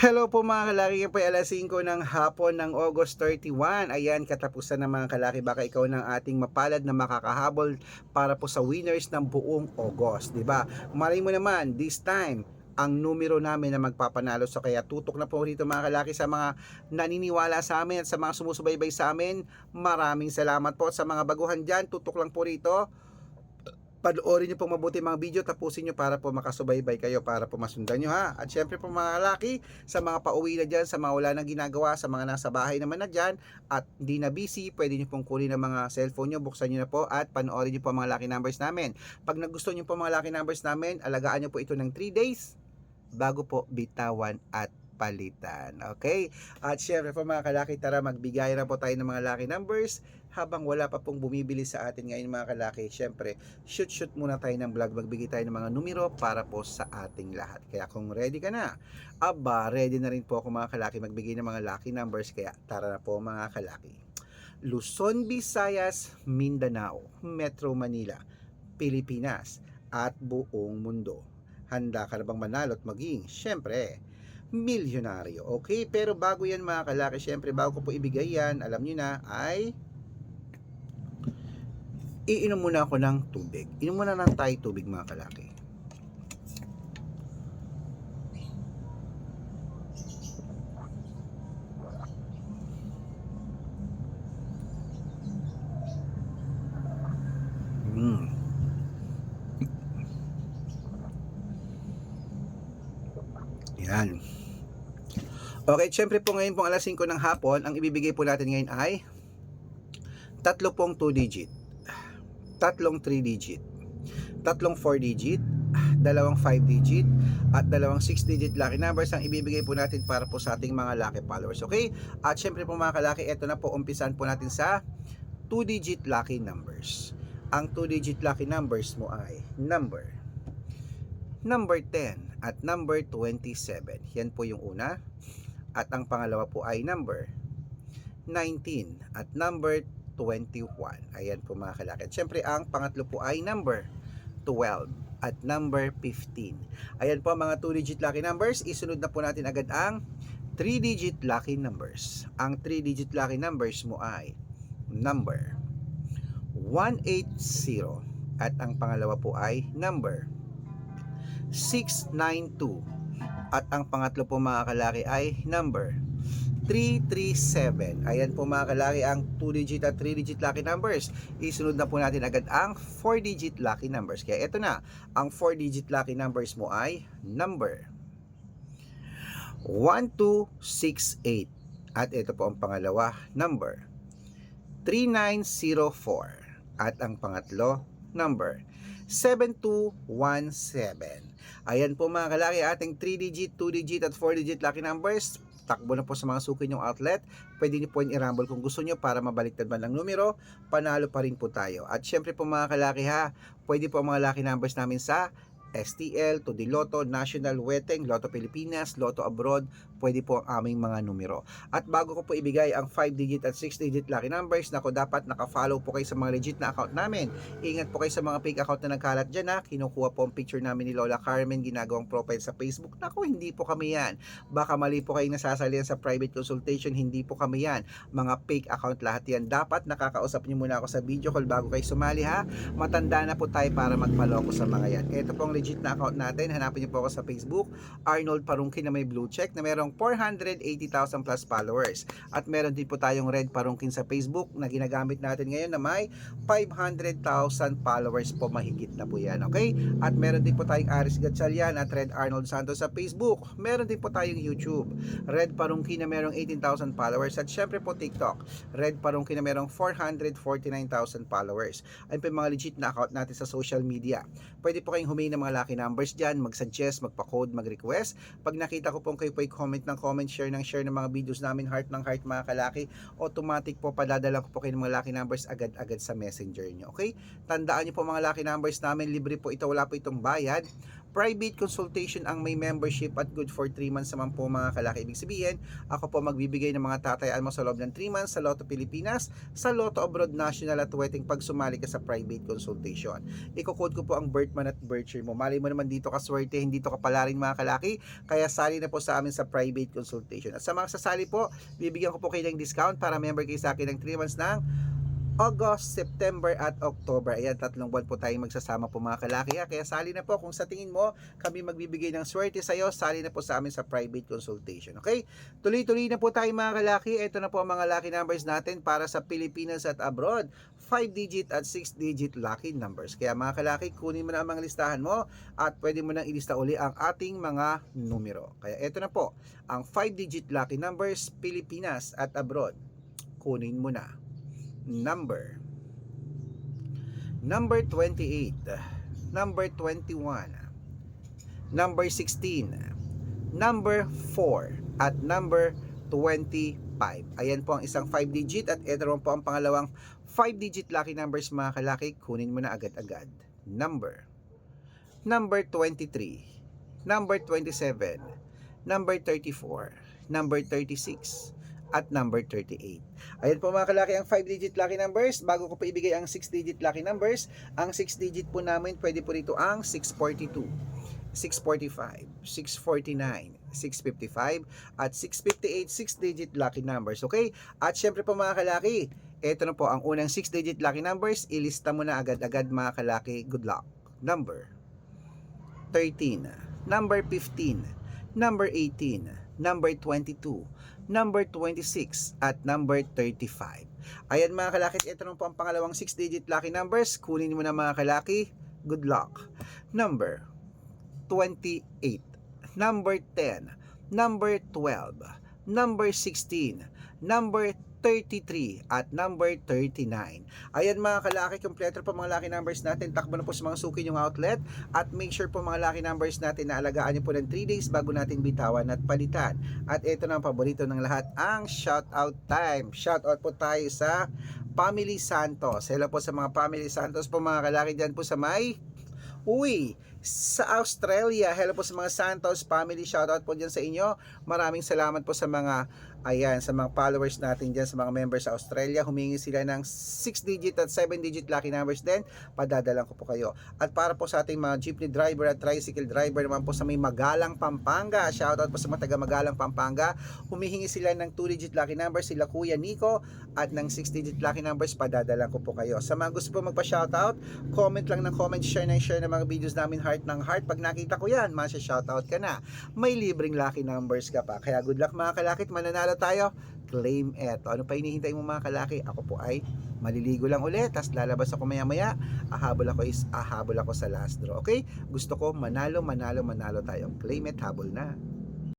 Hello po mga kalaki, ngayon po ay alas 5 ng hapon ng August 31. Ayan, katapusan ng mga kalaki, baka ikaw ng ating mapalad na makakahabol para po sa winners ng buong August, di ba? Malay mo naman, this time, ang numero namin na magpapanalo. So kaya tutok na po rito mga kalaki sa mga naniniwala sa amin at sa mga sumusubaybay sa amin. Maraming salamat po sa mga baguhan dyan. Tutok lang po rito. Panoorin nyo pong mabuti mga video, tapusin nyo para po makasubaybay kayo, para po masundan nyo ha. At syempre po mga lalaki, sa mga pauwi na dyan, sa mga wala nang ginagawa, sa mga nasa bahay naman na dyan, at hindi na busy, pwede nyo pong kunin ang mga cellphone nyo, buksan nyo na po at panoorin nyo po mga lucky numbers namin. Pag nagustuhan nyo po mga lucky numbers namin, alagaan nyo po ito ng 3 days, bago po bitawan at palitan. Okay? At syempre po mga kalaki, tara magbigay na po tayo ng mga lucky numbers habang wala pa pong bumibili sa atin ngayon mga kalaki. Syempre, shoot muna tayo ng vlog, magbigay tayo ng mga numero para po sa ating lahat. Kaya kung ready ka na, aba, ready na rin po ako mga kalaki magbigay ng mga lucky numbers. Kaya tara na po mga kalaki. Luzon, Visayas, Mindanao, Metro Manila, Pilipinas, at buong mundo. Handa ka na bang manalo at maging, syempre, milyonaryo? Okay, pero bago yan mga kalaki, syempre bago ko po ibigay yan, alam nyo na, ay iinom muna ako ng tubig. Inom muna lang tayo tubig mga kalaki. Yan. Okay, syempre po ngayon pong alas 5 ng hapon, ang ibibigay po natin ngayon ay tatlo pong 2 digit, tatlong 3 digit, tatlong 4 digit, dalawang 5 digit, at dalawang 6 digit lucky numbers ang ibibigay po natin para po sa ating mga lucky followers. Okay? At syempre po mga kalaki, ito na po, umpisan po natin sa 2 digit lucky numbers. Ang 2 digit lucky numbers mo ay number 10 at number 27. Yan po yung una. At ang pangalawa po ay number 19 at number 21. Ayan po mga kalaki. At syempre ang pangatlo po ay number 12 at number 15. Ayan po mga 2 digit lucky numbers. Isunod na po natin agad ang 3 digit lucky numbers. Ang 3 digit lucky numbers mo ay number 180 at ang pangalawa po ay number 692 at ang pangatlo po mga kalaki ay number 337. Ayan po mga kalaki ang 2 digit at 3 digit lucky numbers. Isunod na po natin agad ang 4 digit lucky numbers. Kaya ito na, ang 4 digit lucky numbers mo ay number 1268 at ito po ang pangalawa, number 3904 at ang pangatlo, number 7217. Ayan po mga kalaki, ating 3 digit, 2 digit at 4 digit lucky numbers. Takbo na po sa mga suki nyong outlet. Pwede niyo po yung i-rumble kung gusto nyo para mabaliktad man lang numero. Panalo pa rin po tayo. At syempre po mga kalaki ha, pwede po ang mga lucky numbers namin sa STL, to the Lotto, National Weteng, Lotto Pilipinas, Lotto Abroad, pwede po ang aming mga numero. At bago ko po ibigay ang 5 digit at 6 digit lucky numbers, nako dapat naka-follow po kayo sa mga legit na account namin. Ingat po kayo sa mga fake account na nagkalat dyan ha. Kinukuha po ang picture namin ni Lola Carmen, ginagawang profile sa Facebook. Nako, hindi po kami yan. Baka mali po kayong nasasalihan sa private consultation, hindi po kami yan. Mga fake account lahat yan. Dapat nakakausap nyo muna ako sa video call bago kayo sumali ha. Matanda na po tayo para magpaloko sa mga yan. Ito pong legit na account natin. Hanapin niyo po ako sa Facebook, Arnold Parungkin na may blue check na merong 480,000 plus followers. At meron din po tayong Red Parungkin sa Facebook na ginagamit natin ngayon na may 500,000 followers po, mahigit na po yan. Okay? At meron din po tayong Aris Gatchalian at Red Arnold Santos sa Facebook. Meron din po tayong YouTube, Red Parungkin na merong 18,000 followers. At syempre po TikTok, Red Parungkin na merong 449,000 followers. Ayun po yung mga legit na account natin sa social media. Pwede po kayong humingi ng mga lucky numbers dyan, mag-suggest, magpa-code, mag-request. Pag nakita ko pong kayo po comment ng comment, share ng mga videos namin, heart ng heart mga kalaki, automatic po padadala ko po kayo ng mga lucky numbers agad-agad sa messenger nyo. Okay? Tandaan nyo po mga lucky numbers namin, libre po ito, wala po itong bayad. Private consultation ang may membership at good for 3 months naman po mga kalaki. Ibig sabihin, ako po magbibigay ng mga tatayaan mo sa loob ng 3 months sa Lotto Pilipinas, sa Lotto Abroad National at Wedding pag sumali ka sa private consultation. Iko-code ko po ang birth month at birth year mo. Malay mo naman dito ka swerte, hindi to kapala rin mga kalaki, kaya sali na po sa amin sa private consultation. At sa mga sasali po, bibigyan ko po kayo ng discount para member kayo sa akin ng 3 months ng August, September at October. Ayan, 3 buwan po tayong magsasama po mga kalaki. Kaya sali na po kung sa tingin mo kami magbibigay ng swerte sa iyo, sali na po sa amin sa private consultation. Okay? Tuloy-tuloy na po tayo mga kalaki. Ito na po ang mga lucky numbers natin para sa Pilipinas at abroad. 5-digit at 6-digit lucky numbers. Kaya mga kalaki, kunin mo na ang mga listahan mo at pwede mo nang ilista uli ang ating mga numero. Kaya ito na po ang 5-digit lucky numbers Pilipinas at abroad. Kunin mo na. Number 28, number 21, number 16, number 4 at number 25. Ayan po ang isang 5-digit at ito naman po ang pangalawang 5-digit lucky numbers mga kalaki. Kunin mo na agad-agad. Number 23, number 27, number 34, number 36 at number 38. Ayan po mga kalaki ang 5-digit lucky numbers. Bago ko pa ibigay ang 6-digit lucky numbers, ang 6-digit po namin pwede po rito ang 642, 645, 649, 655 at 658 6-digit lucky numbers. Okay? At syempre po mga kalaki, ito na po ang unang 6-digit lucky numbers. Ilista mo na agad-agad mga kalaki. Good luck. Number 13, number 15, number 18, number 22, number 26 at number 35. Ayan mga kalaki, ito na po ang pangalawang 6-digit lucky numbers. Kunin mo na mga kalaki. Good luck. Number 28, number 10, number 12, number 16, number 33 at number 39. Ayan mga kalaki, kompleto po mga lucky numbers natin. Takbo na po sa mga suki yung outlet at make sure po mga lucky numbers natin na alagaan nyo po ng 3 days bago natin bitawan at palitan. At ito na ang paborito ng lahat, ang shoutout time. Shoutout po tayo sa Family Santos. Hello po sa mga Family Santos po mga kalaki dyan po sa may sa Australia. Hello po sa mga Santos family. Shoutout po dyan sa inyo. Maraming salamat po sa mga sa mga followers natin dyan, sa mga members sa Australia. Humingi sila ng 6-digit at 7-digit lucky numbers din. Padadalan ko po kayo. At para po sa ating mga jeepney driver at tricycle driver naman po sa may Magalang, Pampanga. Shoutout po sa mga taga Magalang, Pampanga. Humihingi sila ng 2-digit lucky numbers sila Kuya Nico at ng 6-digit lucky numbers. Padadalan ko po kayo. Sa mga gusto po magpa-shoutout, comment lang ng comment, share ng mga videos namin, heart ng heart. Pag nakita ko yan, masya-shoutout ka na. May libreng lucky numbers ka pa. Kaya good luck mga kalakit, mananalo tayo. Claim it. Ano pa hinihintay mo mga kalaki? Ako po ay maliligo lang ulit, tapos lalabas ako maya-maya. Ahabol ako sa last draw. Okay? Gusto ko manalo tayo. Claim it, habol na.